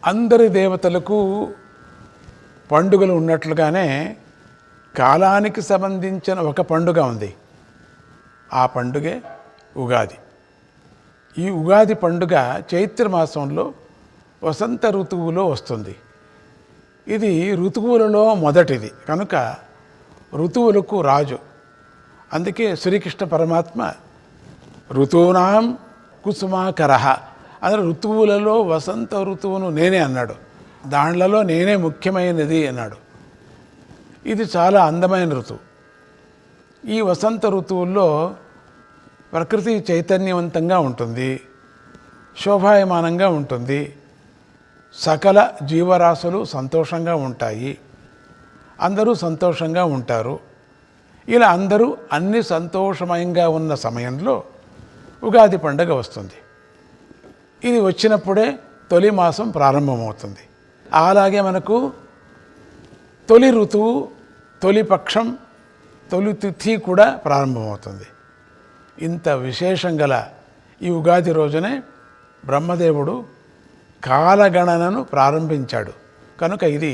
అందరి దేవతలకు పండుగలు ఉన్నట్లుగానే కాలానికి సంబంధించిన ఒక పండుగ ఉంది. ఆ పండుగే ఉగాది. ఈ ఉగాది పండుగ చైత్రమాసంలో వసంత ఋతువులో వస్తుంది. ఇది ఋతువులలో మొదటిది కనుక ఋతువులకు రాజు. అందుకే శ్రీకృష్ణ పరమాత్మ ఋతూనాం కుసుమాకరః అంటే ఋతువులలో వసంత ఋతువును నేనే అన్నాడు. దాంట్లో నేనే ముఖ్యమైనది అన్నాడు. ఇది చాలా అందమైన ఋతువు. ఈ వసంత ఋతువుల్లో ప్రకృతి చైతన్యవంతంగా ఉంటుంది, శోభాయమానంగా ఉంటుంది, సకల జీవరాశులు సంతోషంగా ఉంటాయి, అందరూ సంతోషంగా ఉంటారు. ఇలా అందరూ అన్ని సంతోషమయంగా ఉన్న సమయంలో ఉగాది పండుగ వస్తుంది. ఇది వచ్చినప్పుడే తొలి మాసం ప్రారంభమవుతుంది. అలాగే మనకు తొలి ఋతువు, తొలి పక్షం, తొలి తిథి కూడా ప్రారంభమవుతుంది. ఇంత విశేషం గల ఈ ఉగాది రోజునే బ్రహ్మదేవుడు కాలగణనను ప్రారంభించాడు. కనుక ఇది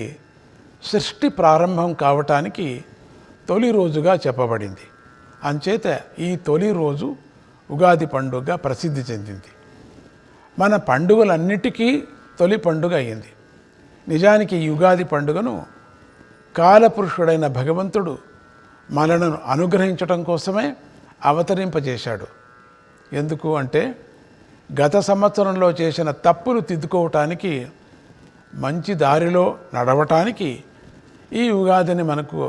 సృష్టి ప్రారంభం కావటానికి తొలి రోజుగా చెప్పబడింది. అంచేత ఈ తొలి రోజు ఉగాది పండుగ ప్రసిద్ధి చెందింది. మన పండుగలన్నిటికీ తొలి పండుగ అయింది. నిజానికి ఈ ఉగాది పండుగను కాలపురుషుడైన భగవంతుడు మనలను అనుగ్రహించటం కోసమే అవతరింపజేశాడు. ఎందుకు అంటే గత సంవత్సరంలో చేసిన తప్పులు తిద్దుకోవటానికి, మంచి దారిలో నడవటానికి ఈ ఉగాదిని మనకు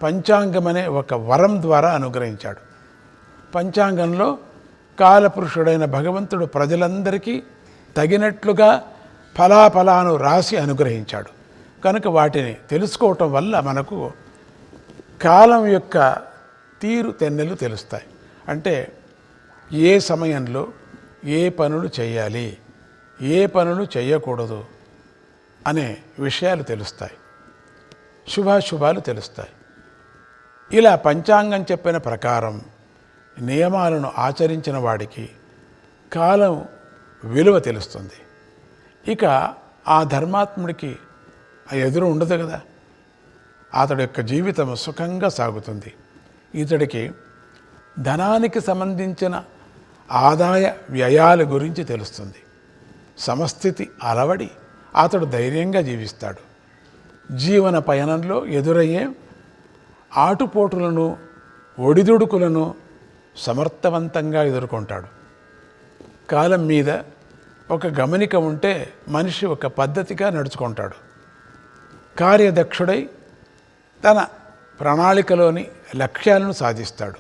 పంచాంగమనే ఒక వరం ద్వారా అనుగ్రహించాడు. పంచాంగంలో కాలపురుషుడైన భగవంతుడు ప్రజలందరికీ తగినట్లుగా ఫలాఫలాను రాసి అనుగ్రహించాడు. కనుక వాటిని తెలుసుకోవటం వల్ల మనకు కాలం యొక్క తీరు తెన్నెలు తెలుస్తాయి. అంటే ఏ సమయంలో ఏ పనులు చేయాలి, ఏ పనులు చేయకూడదు అనే విషయాలు తెలుస్తాయి, శుభాశుభాలు తెలుస్తాయి. ఇలా పంచాంగం చెప్పిన ప్రకారం నియమాలను ఆచరించిన వాడికి కాలం విలువ తెలుస్తుంది. ఇక ఆ ధర్మాత్ముడికి ఎదురు ఉండదు కదా, అతడి యొక్క జీవితం సుఖంగా సాగుతుంది. ఇతడికి ధనానికి సంబంధించిన ఆదాయ వ్యయాల గురించి తెలుస్తుంది. సమస్థితి అలవడి అతడు ధైర్యంగా జీవిస్తాడు. జీవన పయనంలో ఎదురయ్యే ఆటుపోటులను, ఒడిదుడుకులను సమర్థవంతంగా ఎదుర్కొంటాడు. కాలం మీద ఒక గమనిక ఉంటే మనిషి ఒక పద్ధతిగా నడుచుకుంటాడు. కార్యదక్షుడై తన ప్రణాళికలోని లక్ష్యాలను సాధిస్తాడు.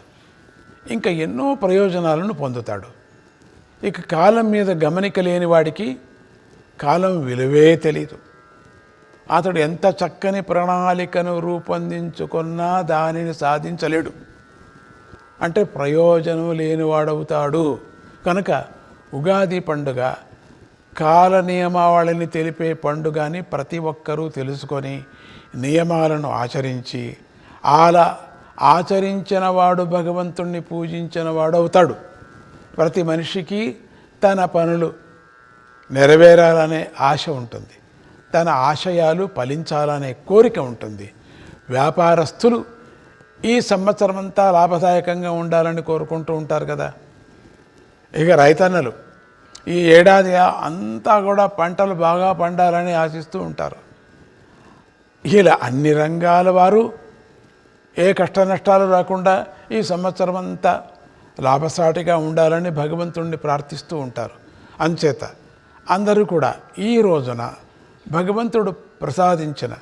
ఇంకా ఎన్నో ప్రయోజనాలను పొందుతాడు. ఇక కాలం మీద గమనిక లేని వాడికి కాలం విలువే తెలీదు. అతడు ఎంత చక్కని ప్రణాళికను రూపొందించుకున్నా దానిని సాధించలేడు. అంటే ప్రయోజనం లేనివాడవుతాడు. కనుక ఉగాది పండుగ కాల నియమావళిని తెలిపే పండుగ అని ప్రతి ఒక్కరూ తెలుసుకొని నియమాలను ఆచరించి అలా ఆచరించిన వాడు భగవంతుణ్ణి పూజించిన వాడు అవుతాడు. ప్రతి మనిషికి తన పనులు నెరవేరాలనే ఆశ ఉంటుంది, తన ఆశయాలు ఫలించాలనే కోరిక ఉంటుంది. వ్యాపారస్తులు ఈ సంవత్సరం అంతా లాభదాయకంగా ఉండాలని కోరుకుంటూ ఉంటారు కదా. ఇక రైతన్నలు ఈ ఏడాది అంతా కూడా పంటలు బాగా పండాలని ఆశిస్తూ ఉంటారు. ఇలా అన్ని రంగాల వారు ఏ కష్ట నష్టాలు రాకుండా ఈ సంవత్సరం అంతా లాభసాటిగా ఉండాలని భగవంతుణ్ణి ప్రార్థిస్తూ ఉంటారు. అంచేత అందరూ కూడా ఈ రోజున భగవంతుడు ప్రసాదించిన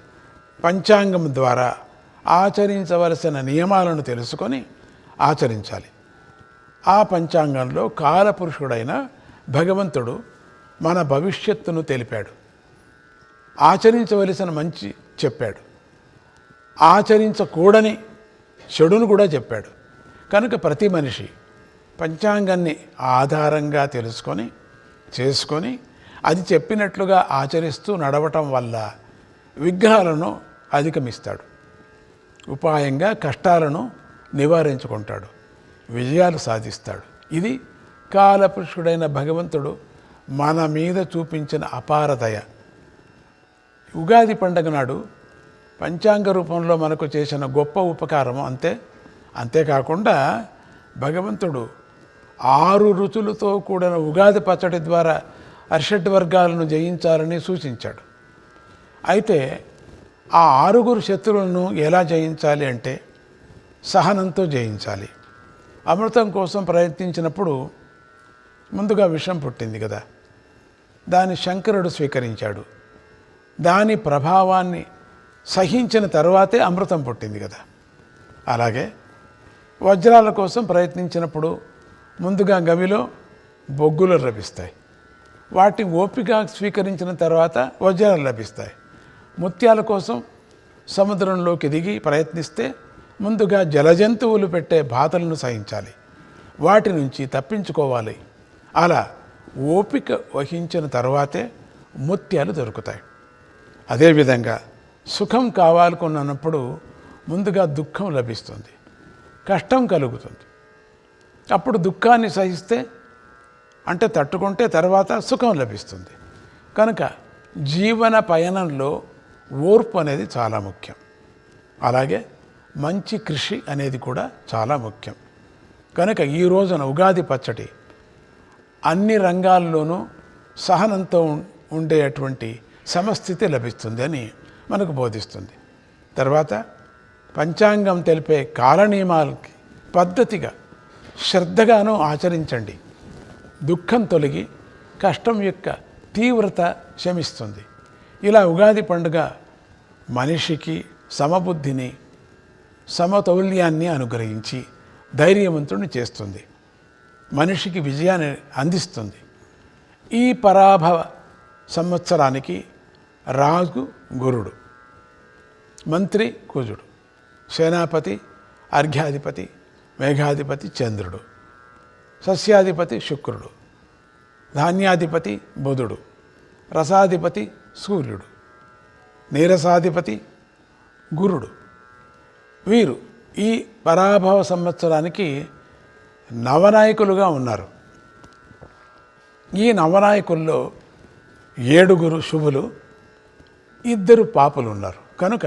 పంచాంగం ద్వారా ఆచరించవలసిన నియమాలను తెలుసుకొని ఆచరించాలి. ఆ పంచాంగంలో కాలపురుషుడైన భగవంతుడు మన భవిష్యత్తును తెలిపాడు, ఆచరించవలసిన మంచి చెప్పాడు, ఆచరించకూడని చెడును కూడా చెప్పాడు. కనుక ప్రతి మనిషి పంచాంగాన్ని ఆధారంగా తెలుసుకొని చేసుకొని అది చెప్పినట్లుగా ఆచరిస్తూ నడవటం వల్ల విఘ్నాలను అధిగమిస్తాడు, ఉపాయంగా కష్టాలను నివారించుకుంటాడు, విజయాలు సాధిస్తాడు. ఇది కాలపురుషుడైన భగవంతుడు మన మీద చూపించిన అపార దయ. ఉగాది పండగ నాడు పంచాంగ రూపంలో మనకు చేసిన గొప్ప ఉపకారం అంతేకాకుండా భగవంతుడు 6 రుచులతో కూడిన ఉగాది పచ్చడి ద్వారా అరిషడ్ వర్గాలను జయించాలని సూచించాడు. అయితే ఆ 6 శత్రువులను ఎలా జయించాలి అంటే సహనంతో జయించాలి. అమృతం కోసం ప్రయత్నించినప్పుడు ముందుగా విషం పుట్టింది కదా, దాన్ని శంకరుడు స్వీకరించాడు. దాని ప్రభావాన్ని సహించిన తర్వాతే అమృతం పుట్టింది కదా. అలాగే వజ్రాల కోసం ప్రయత్నించినప్పుడు ముందుగా గవిలో బొగ్గులు లభిస్తాయి. వాటిని ఓపిక స్వీకరించిన తర్వాత వజ్రాలు లభిస్తాయి. ముత్యాల కోసం సముద్రంలోకి దిగి ప్రయత్నిస్తే ముందుగా జలజంతువులు పెట్టే బాధలను సహించాలి, వాటి నుంచి తప్పించుకోవాలి. అలా ఓపిక వహించిన తర్వాతే ముత్యాలు దొరుకుతాయి. అదేవిధంగా సుఖం కావాలనుకున్నప్పుడు ముందుగా దుఃఖం లభిస్తుంది, కష్టం కలుగుతుంది. అప్పుడు దుఃఖాన్ని సహిస్తే అంటే తట్టుకుంటే తర్వాత సుఖం లభిస్తుంది. కనుక జీవన పయనంలో ఓర్పు అనేది చాలా ముఖ్యం. అలాగే మంచి కృషి అనేది కూడా చాలా ముఖ్యం. కనుక ఈ రోజున ఉగాది పచ్చడి అన్ని రంగాల్లోనూ సహనంతో ఉండేటువంటి సమస్థితి లభిస్తుంది అని మనకు బోధిస్తుంది. తర్వాత పంచాంగం తెలిపే కాలనియమాలకి పద్ధతిగా శ్రద్ధగాను ఆచరించండి. దుఃఖం తొలగి కష్టం యొక్క తీవ్రత శమిస్తుంది. ఇలా ఉగాది పండుగ మనిషికి సమబుద్ధిని సమతౌల్యాన్ని అనుగ్రహించి ధైర్యవంతుడిని చేస్తుంది, మనిషికి విజయాన్ని అందిస్తుంది. ఈ పరాభవ సంవత్సరానికి రాజు గురుడు, మంత్రి కుజుడు, సేనాపతి అర్ఘ్యాధిపతి, మేఘాధిపతి చంద్రుడు, సస్యాధిపతి శుక్రుడు, ధాన్యాధిపతి బుధుడు, రసాధిపతి సూర్యుడు, నీరసాధిపతి గురుడు. వీరు ఈ పరాభవ సంవత్సరానికి నవనాయకులుగా ఉన్నారు. ఈ నవనాయకుల్లో 7 శుభులు, 2 పాపులు ఉన్నారు. కనుక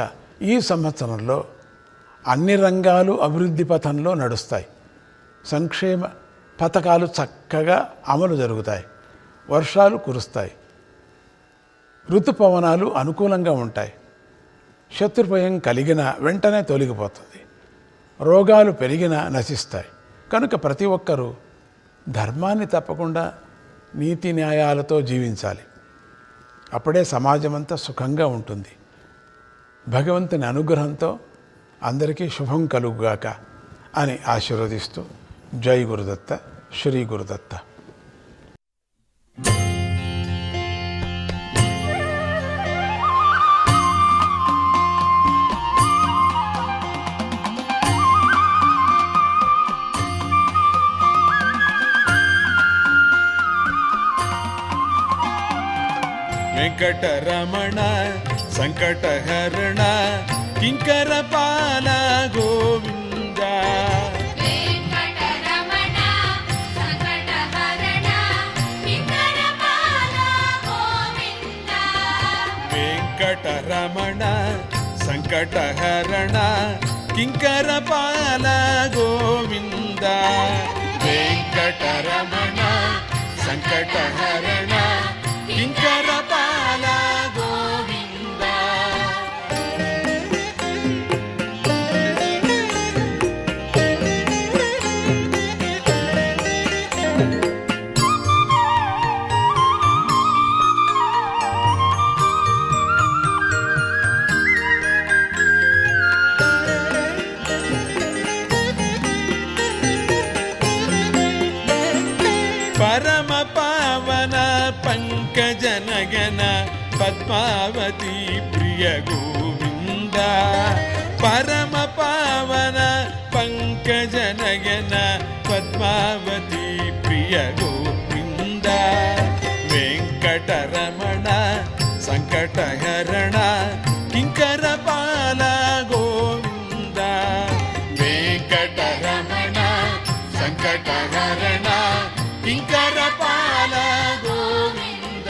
ఈ సంవత్సరంలో అన్ని రంగాలు అభివృద్ధి పథంలో నడుస్తాయి. సంక్షేమ పథకాలు చక్కగా అమలు జరుగుతాయి. వర్షాలు కురుస్తాయి. ఋతుపవనాలు అనుకూలంగా ఉంటాయి. శత్రుభయం కలిగిన వెంటనే తొలగిపోతుంది. రోగాలు పెరిగినా నశిస్తాయి. కనుక ప్రతి ఒక్కరూ ధర్మాన్ని తప్పకుండా నీతి న్యాయాలతో జీవించాలి. అప్పుడే సమాజం అంతా సుఖంగా ఉంటుంది. భగవంతుని అనుగ్రహంతో అందరికీ శుభం కలుగుగాక అని ఆశీర్వదిస్తూ జై గురుదత్త, శ్రీ గురుదత్త. వెంకటరమణ సంకటహరణ కింకరపాల గోవింద. వెంకటరమణ సంకటహరణ కింకరపాల గోవింద. వెంకటరమణ సంకటహరణ కింకరపాల గోవింద. వెంకటరమణ సంకటహరణ కింకరపాల గోవింద. పరమ పావన పంకజనగన పద్మావతి ప్రియ గోవింద. పరమ పావన పంకజనగన పద్మావతి ప్రియ గోవింద. వెంకటరమణ సంకటహరణ కింకరపాల గోవింద. వెంకటరమణ సంకటహరణ కింకరపాల గోవింద.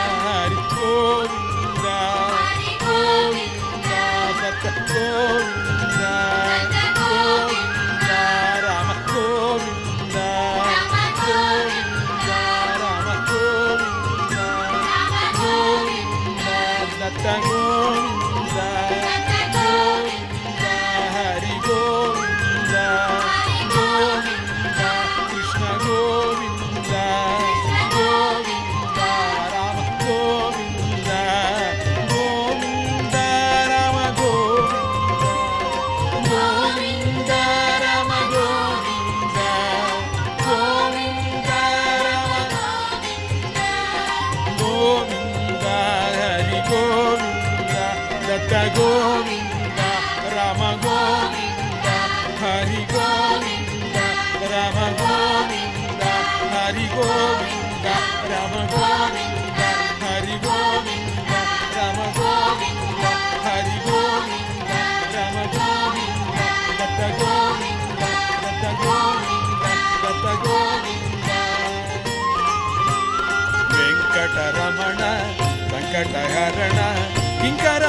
దత్త గోవింద గోవింద హరి గోవింద గోవింద కృష్ణ గోవింద గోవింద రామ గోవింద గోవింద రామ గోవింద గోవింద రామ గోవింద గోవింద రామ గోవింద హరి గోవింద దత్త గోవింద రామ గోవింద హరి గోవింద రామ గోవింద హరి గోవింద రామ గోవింద హరి గోవింద రామ గోవింద హరి గోవింద రామ గోవింద దత్త గోవింద దత్త గోవింద దత్త గోవింద వెంకటరమణ సంకటహరణ కింకర